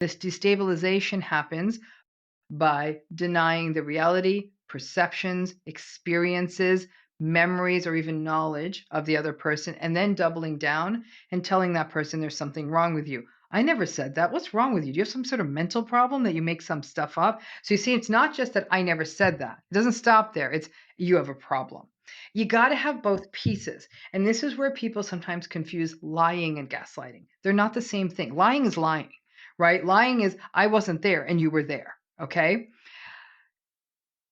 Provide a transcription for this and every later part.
This destabilization happens by denying the reality, perceptions, experiences, memories, or even knowledge of the other person, and then doubling down and telling that person there's something wrong with you. I never said that. What's wrong with you? Do you have some sort of mental problem that you make some stuff up? So you see, it's not just that I never said that. It doesn't stop there. It's you have a problem. You got to have both pieces. And this is where people sometimes confuse lying and gaslighting. They're not the same thing. Lying is lying, right? Lying is I wasn't there and you were there. Okay.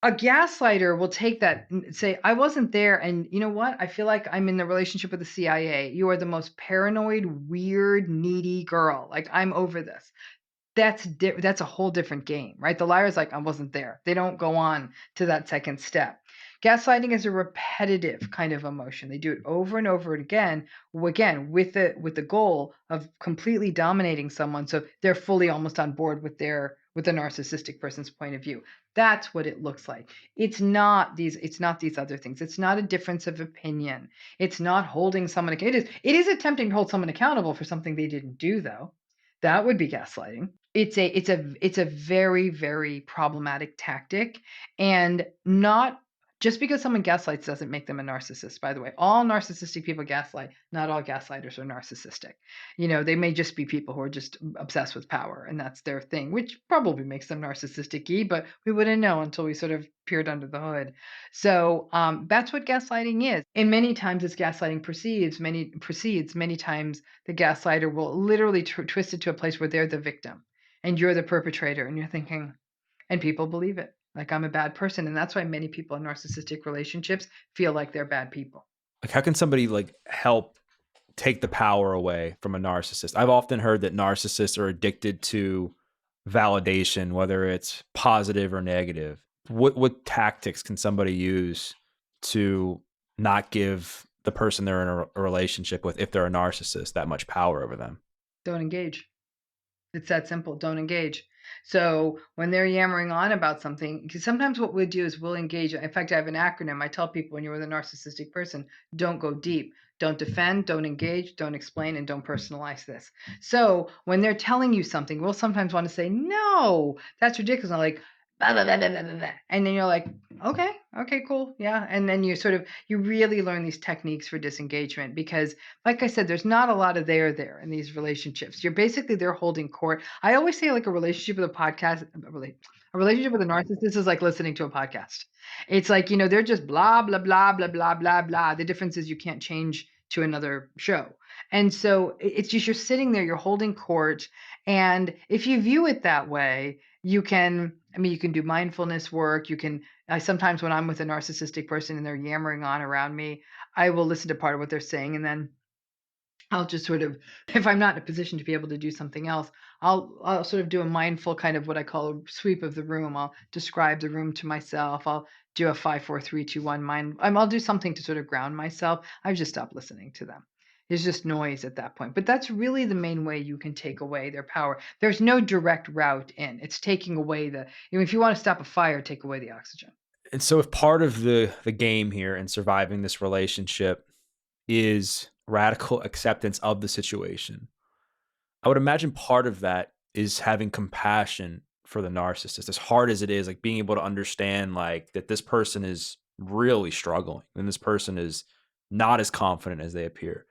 A gaslighter will take that and say, I wasn't there. And you know what? I feel like I'm in the relationship with the CIA. You are the most paranoid, weird, needy girl. Like, I'm over this. That's a whole different game, right? The liar's like, I wasn't there. They don't go on to that second step. Gaslighting is a repetitive kind of emotion. They do it over and over again with the goal of completely dominating someone, so they're fully almost on board with the narcissistic person's point of view. That's what it looks like. It's not these other things. It's not a difference of opinion. It's not holding someone it is attempting to hold someone accountable for something they didn't do though. That would be gaslighting. It's a very, very problematic tactic, and not just because someone gaslights doesn't make them a narcissist, by the way. All narcissistic people gaslight. Not all gaslighters are narcissistic. They may just be people who are just obsessed with power, and that's their thing, which probably makes them narcissistic-y, but we wouldn't know until we sort of peered under the hood. So that's what gaslighting is. And many times as gaslighting proceeds, many times the gaslighter will literally twist it to a place where they're the victim and you're the perpetrator, and you're thinking, and people believe it. Like I'm a bad person. And that's why many people in narcissistic relationships feel like they're bad people. Like, how can somebody like help take the power away from a narcissist? I've often heard that narcissists are addicted to validation, whether it's positive or negative. What tactics can somebody use to not give the person they're in a relationship with, if they're a narcissist, that much power over them? Don't engage. It's that simple. Don't engage. So when they're yammering on about something, because sometimes what we'll do is we'll engage. In fact, I have an acronym. I tell people when you're with a narcissistic person, don't go deep, don't defend, don't engage, don't explain, and don't personalize this. So when they're telling you something, we'll sometimes want to say, no, that's ridiculous. I'm like, blah, blah, blah, blah, blah, blah. And then you're like, okay, okay, cool. Yeah. And then you really learn these techniques for disengagement because like I said, there's not a lot of there in these relationships. You're basically they're holding court. I always say like a relationship with a podcast, a relationship with a narcissist is like listening to a podcast. It's like, they're just blah, blah, blah, blah, blah, blah, blah. The difference is you can't change to another show. And so it's just you're sitting there, you're holding court. And if you view it that way, you can do mindfulness work. I sometimes when I'm with a narcissistic person and they're yammering on around me, I will listen to part of what they're saying and then I'll just sort of if I'm not in a position to be able to do something else, I'll sort of do a mindful kind of what I call a sweep of the room. I'll describe the room to myself. I'll do a 5, 4, 3, 2, 1 mind. I'll do something to sort of ground myself. I've just stopped listening to them. It's just noise at that point. But that's really the main way you can take away their power. There's no direct route in. It's taking away if you want to stop a fire, take away the oxygen. And so, if part of the game here in surviving this relationship is radical acceptance of the situation, I would imagine part of that is having compassion for the narcissist. As hard as it is, like being able to understand like that this person is really struggling and this person is not as confident as they appear.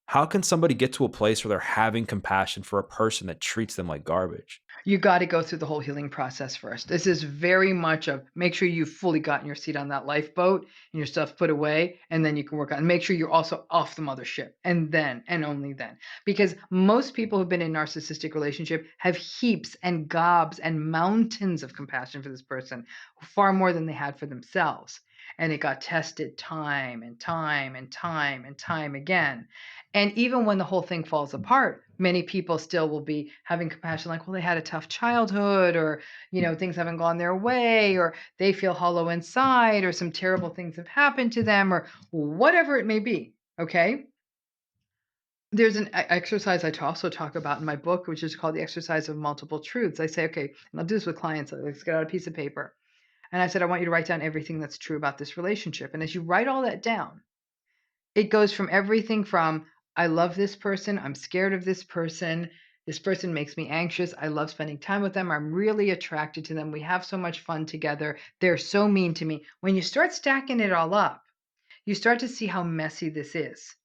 How can somebody get to a place where they're having compassion for a person that treats them like garbage? You gotta go through the whole healing process first. This is very much of make sure you've fully gotten your seat on that lifeboat and your stuff put away, and then you can work on make sure you're also off the mothership, and then, and only then. Because most people who've been in narcissistic relationship have heaps and gobs and mountains of compassion for this person, far more than they had for themselves. And it got tested time and time and time and time again. And even when the whole thing falls apart, many people still will be having compassion, like, well, they had a tough childhood, or, things haven't gone their way, or they feel hollow inside, or some terrible things have happened to them, or whatever it may be. Okay. There's an exercise I also talk about in my book, which is called the exercise of multiple truths. I say, okay, and I'll do this with clients. Let's get out a piece of paper. And I said, I want you to write down everything that's true about this relationship. And as you write all that down, it goes from everything from I love this person, I'm scared of this person, This person makes me anxious. I love spending time with them. I'm really attracted to them. We have so much fun together. They're so mean to me. When you start stacking it all up, you start to see how messy this is.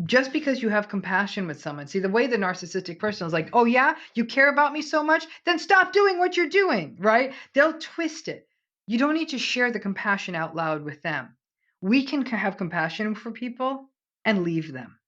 Just because you have compassion with someone. See, the way the narcissistic person is like, "Oh, yeah? You care about me so much? Then stop doing what you're doing," right? They'll twist it. You don't need to share the compassion out loud with them. We can have compassion for people and leave them.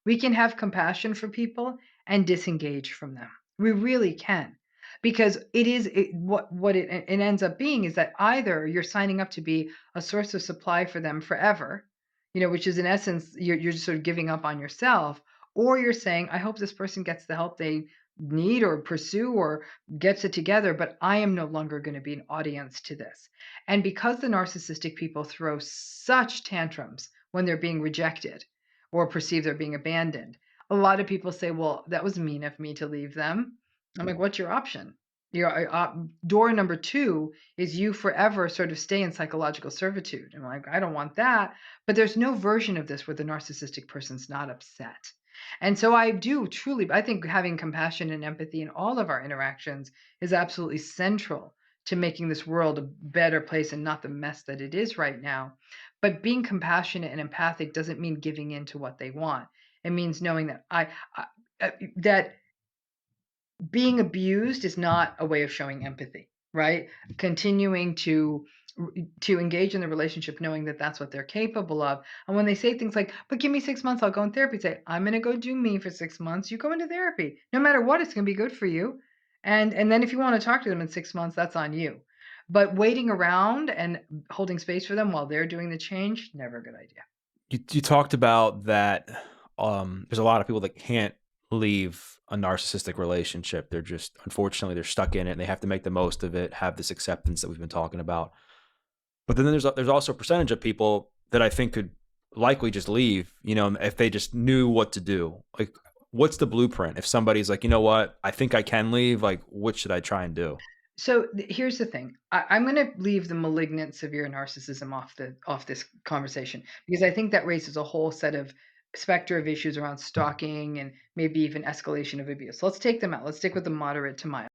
We can have compassion for people and disengage from them. We really can. Because what it ends up being is that either you're signing up to be a source of supply for them forever, which is in essence, you're just sort of giving up on yourself, or you're saying, I hope this person gets the help they need or pursue or gets it together, but I am no longer going to be an audience to this. And because the narcissistic people throw such tantrums when they're being rejected or perceive they're being abandoned, a lot of people say, well, that was mean of me to leave them. I'm like, what's your option? Door number two is you forever sort of stay in psychological servitude. And I'm like, I don't want that. But there's no version of this where the narcissistic person's not upset. And so I do truly, I think having compassion and empathy in all of our interactions is absolutely central to making this world a better place and not the mess that it is right now. But being compassionate and empathic doesn't mean giving in to what they want. It means knowing that that being abused is not a way of showing empathy, right? Continuing to engage in the relationship knowing that that's what they're capable of. And when they say things like, "But give me 6 months, I'll go in therapy," say, "I'm gonna go do me for 6 months. You go into therapy. No matter what, it's gonna be good for you. And then if you wanna talk to them in 6 months, that's on you." But waiting around and holding space for them while they're doing the change, never a good idea. You talked about that, there's a lot of people that can't leave a narcissistic relationship. They're just unfortunately, they're stuck in it, and they have to make the most of it, have this acceptance that we've been talking about. But then there's also a percentage of people that I think could likely just leave, if they just knew what to do. Like, what's the blueprint? If somebody's like, "You know what? I think I can leave," like, what should I try and do? So here's the thing. I'm going to leave the malignant severe narcissism off this conversation because I think that raises a whole set of specter of issues around stalking and maybe even escalation of abuse. Let's take them out. Let's stick with the moderate to mild.